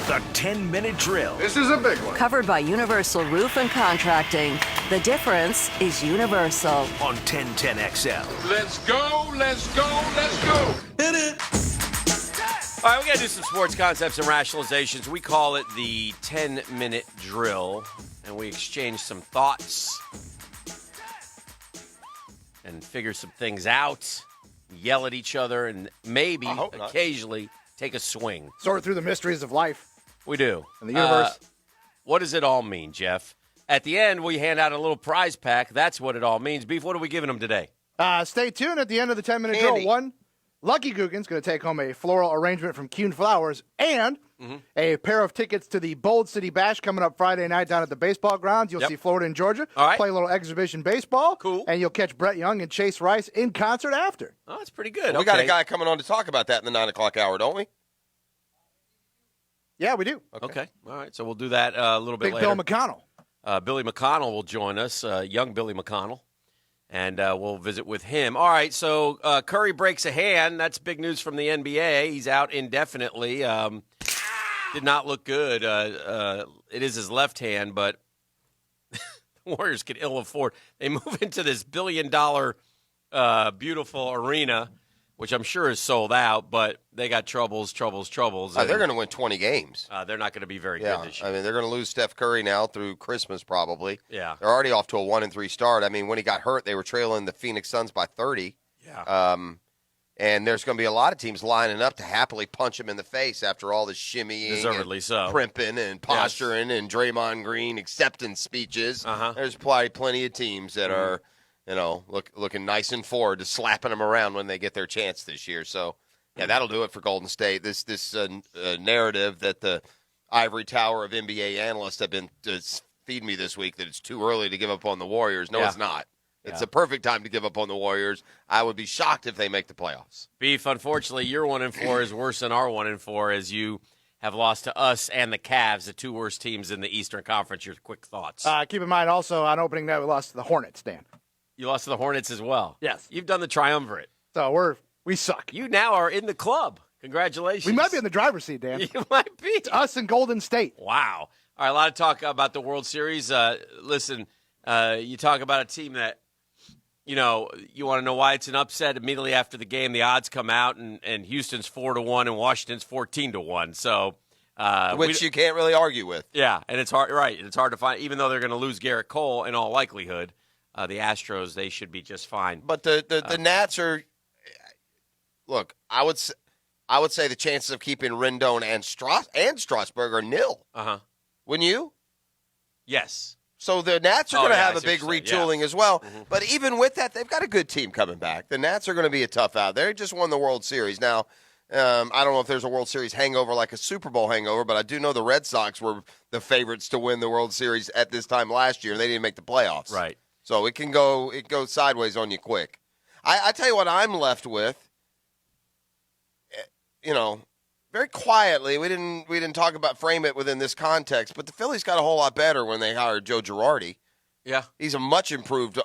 The 10-minute drill. This is a big one. Covered by Universal Roof and Contracting. The difference is Universal. On 1010XL. Let's go, let's go, let's go. Hit it. All right, we got to do some sports concepts and rationalizations. We call it the 10-minute drill, and we exchange some thoughts and figure some things out, yell at each other, and maybe occasionally take a swing. Sort through the mysteries of life. We do. And the universe. What does it all mean, Jeff? At the end, we hand out a little prize pack. That's what it all means. Beef, what are we giving them today? Stay tuned at the end of the 10-minute drill. One, Lucky Guggen's going to take home a floral arrangement from Kuhn Flowers and a pair of tickets to the Bold City Bash coming up Friday night down at the baseball grounds. You'll see Florida and Georgia play a little exhibition baseball. Cool. And you'll catch Brett Young and Chase Rice in concert after. Oh, that's pretty good. We got a guy coming on to talk about that in the 9 o'clock hour, don't we? Yeah, we do. Okay. All right. So we'll do that a little bit later. Bill McConnell. Billy McConnell will join us, young Billy McConnell, and we'll visit with him. All right. So Curry breaks a hand. That's big news from the NBA. He's out indefinitely. Did not look good. It is his left hand, but the Warriors could ill afford. They move into this billion-dollar beautiful arena, which I'm sure is sold out, but they got troubles. They're going to win 20 games. They're not going to be very good this year. I mean, they're going to lose Steph Curry now through Christmas probably. Yeah. They're already off to a 1-3 start. I mean, when he got hurt, they were trailing the Phoenix Suns by 30. Yeah. And there's going to be a lot of teams lining up to happily punch him in the face after all this shimmying Deservedly so. primping and posturing and Draymond Green acceptance speeches. There's probably plenty of teams that are – looking nice and forward to slapping them around when they get their chance this year. So, yeah, that'll do it for Golden State. This narrative that the ivory tower of NBA analysts have been feeding me this week that it's too early to give up on the Warriors. No, it's not. It's the perfect time to give up on the Warriors. I would be shocked if they make the playoffs. Beef, unfortunately, your 1-4 is worse than our 1-4 as you have lost to us and the Cavs, the two worst teams in the Eastern Conference. Your quick thoughts. Keep in mind also on opening night we lost to the Hornets, Dan. You lost to the Hornets as well. Yes. You've done the triumvirate. So we suck. You now are in the club. Congratulations. We might be in the driver's seat, Dan. You might be. It's us and Golden State. Wow. All right, a lot of talk about the World Series. Listen, you talk about a team that, you want to know why it's an upset. Immediately after the game, the odds come out, and Houston's 4-1 and Washington's 14-1. So, which you can't really argue with. Yeah, and it's hard. Right, it's hard to find, even though they're going to lose Garrett Cole in all likelihood. The Astros, they should be just fine. But the Nats are – look, I would say the chances of keeping Rendon and Strasburg are nil. Wouldn't you? Yes. So the Nats are going to have a big retooling as well. But even with that, they've got a good team coming back. The Nats are going to be a tough out. They just won the World Series. Now, I don't know if there's a World Series hangover like a Super Bowl hangover, but I do know the Red Sox were the favorites to win the World Series at this time last year, and they didn't make the playoffs. Right. So it goes sideways on you quick. I tell you what I'm left with, very quietly, we didn't talk about frame it within this context, but the Phillies got a whole lot better when they hired Joe Girardi. Yeah. He's a much improved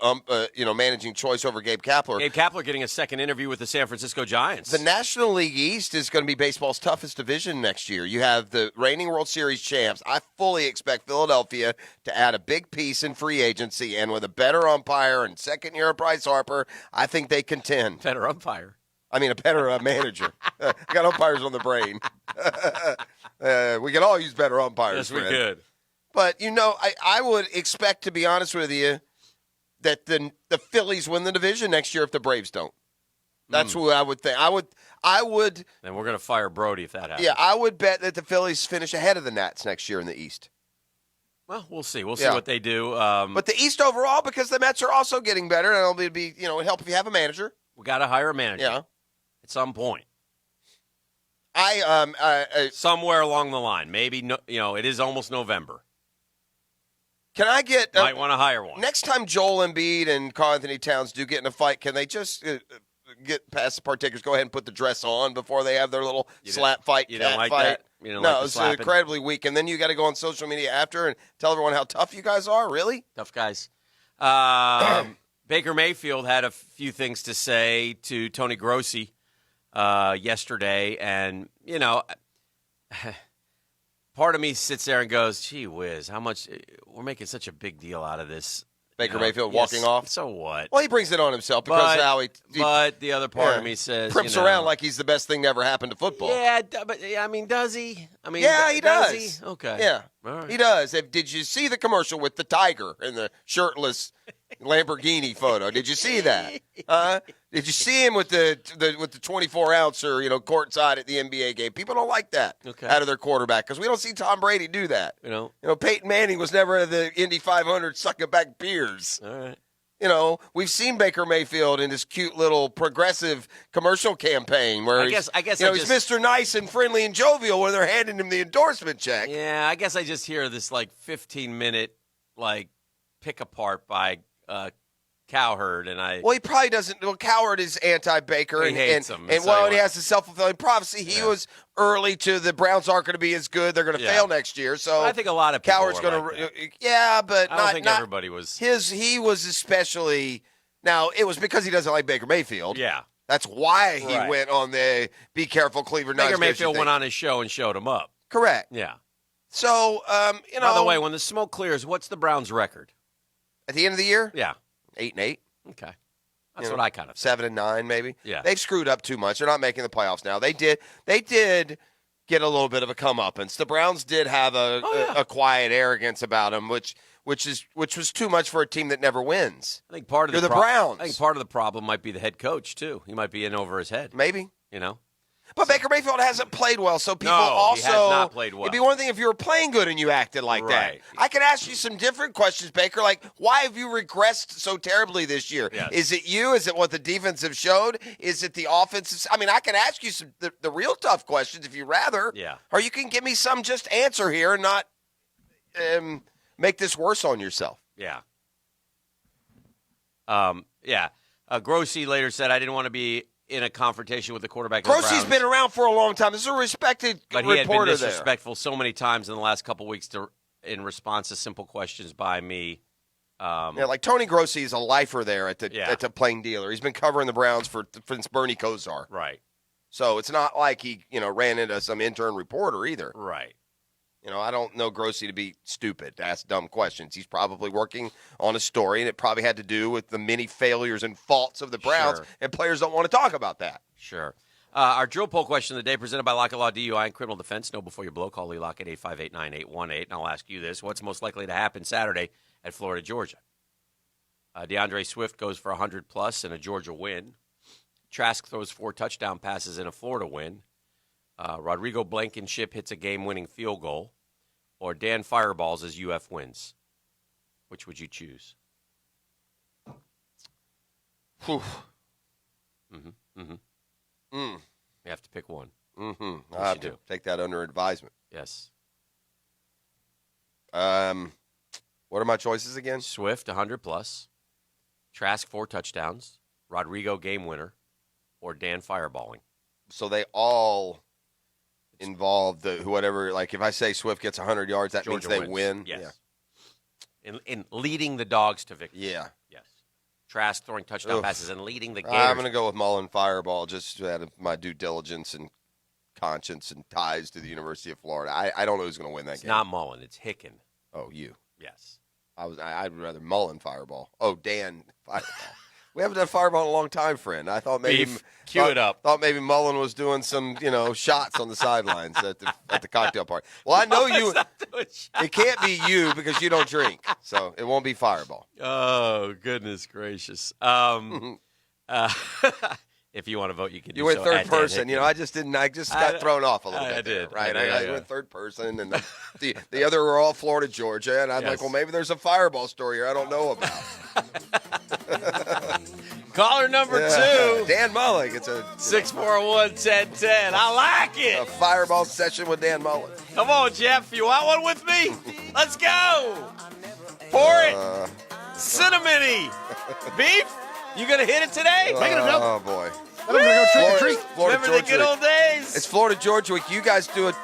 managing choice over Gabe Kapler. Gabe Kapler getting a second interview with the San Francisco Giants. The National League East is going to be baseball's toughest division next year. You have the reigning World Series champs. I fully expect Philadelphia to add a big piece in free agency, and with a better umpire and second year of Bryce Harper, I think they contend. Better umpire. I mean, a better manager. I got umpires on the brain. We can all use better umpires. Yes, we could. But, I would expect, to be honest with you, that the Phillies win the division next year if the Braves don't. That's who I would think. I would. And we're going to fire Brody if that happens. Yeah, I would bet that the Phillies finish ahead of the Nats next year in the East. Well, we'll see. We'll see what they do. But the East overall, because the Mets are also getting better, and it'd help if you have a manager. We got to hire a manager. Yeah. At some point. Somewhere along the line. Maybe, it is almost November. Can I get might want to hire one. Next time Joel Embiid and Karl Anthony Towns do get in a fight, can they just get past the partakers, go ahead and put the dress on before they have their little slap fight? You don't like fight? that? You don't no, like it's incredibly weak. And then you got to go on social media after and tell everyone how tough you guys are. Really? Tough guys. Baker Mayfield had a few things to say to Tony Grossi yesterday, and part of me sits there and goes, gee whiz, how much we're making such a big deal out of this. Baker Mayfield walking off. So what? Well, he brings it on himself because now he But the other part of me says, trips around like he's the best thing to ever happen to football. Yeah, but I mean, does he? I mean, yeah, he does. He? Okay. Yeah, all right. He does. Did you see the commercial with the tiger and the shirtless Lamborghini photo? Did you see that? Did you see him with the 24-ounce or courtside at the NBA game? People don't like that out of their quarterback because we don't see Tom Brady do that. Peyton Manning was never at the Indy 500 sucking back beers. All right. We've seen Baker Mayfield in this cute little progressive commercial campaign where he's Mr. Nice and friendly and jovial when they're handing him the endorsement check. Yeah, I guess I just hear this 15-minute pick apart by Cowherd, and Well, he probably doesn't. Well, Cowherd is anti-Baker, he hates him. And he has a self-fulfilling prophecy. He was early to the Browns aren't going to be as good. They're going to fail next year. So I think a lot of people Cowherd's going to. Yeah, but I don't think everybody was. He was especially. Now it was because he doesn't like Baker Mayfield. Yeah, that's why he went on the "Be Careful, Cleveland." Baker Mayfield went on his show and showed him up. Correct. Yeah. So By the way, when the smoke clears, what's the Browns' record at the end of the year? Yeah. 8-8. Okay. That's what I kind of 7-9 maybe. Yeah. They've screwed up too much. They're not making the playoffs now. They did get a little bit of a comeuppance. The Browns did have a quiet arrogance about them, which was too much for a team that never wins. I think part of the Browns. I think part of the problem might be the head coach too. He might be in over his head. Maybe. But So, Baker Mayfield hasn't played well, so people he also has not played well. It'd be one thing if you were playing good and you acted like that. I could ask you some different questions, Baker, like why have you regressed so terribly this year? Yes. Is it you? Is it what the defense have showed? Is it the offensive? I mean, I can ask you some the real tough questions if you rather. Yeah. Or you can give me some just answer here and not make this worse on yourself. Yeah. Grossi later said, I didn't want to be in a confrontation with the quarterback. Grossi's been around for a long time. This is a respected but reporter he had been there. disrespectful so many times in the last couple weeks in response to simple questions by me. Like Tony Grossi is a lifer there at the Plain Dealer. He's been covering the Browns since Bernie Kosar. Right. So it's not like he ran into some intern reporter either. Right. I don't know Grossi to be stupid to ask dumb questions. He's probably working on a story, and it probably had to do with the many failures and faults of the Browns, and players don't want to talk about that. Sure. Our drill poll question of the day presented by Lockett Law DUI and Criminal Defense. Know before you blow. Call Lee Lockett 858-9818. And I'll ask you this. What's most likely to happen Saturday at Florida, Georgia? DeAndre Swift goes for 100-plus in a Georgia win. Trask throws 4 touchdown passes in a Florida win. Rodrigo Blankenship hits a game-winning field goal, or Dan fireballs as UF wins. Which would you choose? Whew. You have to pick one. I have to take that under advisement. Yes. What are my choices again? Swift, 100-plus. Trask, 4 touchdowns. Rodrigo, game winner. Or Dan fireballing. So they all involve whatever. Like if I say Swift gets 100 yards, that Georgia means they wins. win. Yes. Yeah. In leading the Dogs to victory. Yeah. Yes. Trask throwing touchdown passes and leading the game. I'm going to go with Mullen fireball just out of my due diligence and conscience and ties to the University of Florida. I don't know who's going to win that game. It's not Mullen. It's Hicken. Oh, you. Yes. I'd rather Mullen fireball. Oh, Dan fireball. We haven't done fireball in a long time, friend. I thought maybe Cue it up. Thought maybe Mullen was doing some, shots on the sidelines at the cocktail party. Well, I know you. It can't be you because you don't drink, so it won't be fireball. Oh, goodness gracious! If you want to vote, you can. You went third person. I just didn't. I just got thrown off a little bit. I did. Right. I went third person, and the other were all Florida, Georgia, and I'm like, well, maybe there's a fireball story here I don't know about. Caller number 2. Dan Mullen. It's a 641-1010. I like it. A fireball session with Dan Mullen. Come on, Jeff. You want one with me? Let's go. Pour it. Cinnamony. Beef? You going to hit it today? Make it a milk. Oh, boy. I'm going to go trick or treat. Florida, Remember the good old days? It's Florida, Georgia week. You guys do a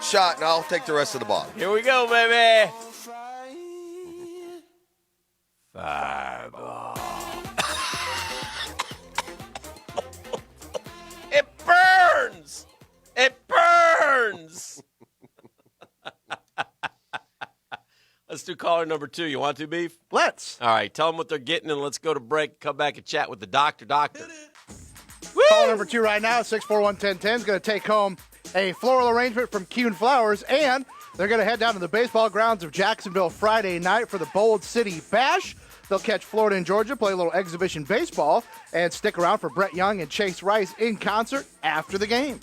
shot, and I'll take the rest of the bottle. Here we go, baby. Fireball. It burns. It burns. Let's do caller number 2. You want to, Beef? Let's. All right, tell them what they're getting, and let's go to break. Come back and chat with the doctor. Caller number 2 right now, 641-1010, is going to take home a floral arrangement from Kuhn Flowers, and they're going to head down to the baseball grounds of Jacksonville Friday night for the Bold City Bash. They'll catch Florida and Georgia, play a little exhibition baseball, and stick around for Brett Young and Chase Rice in concert after the game.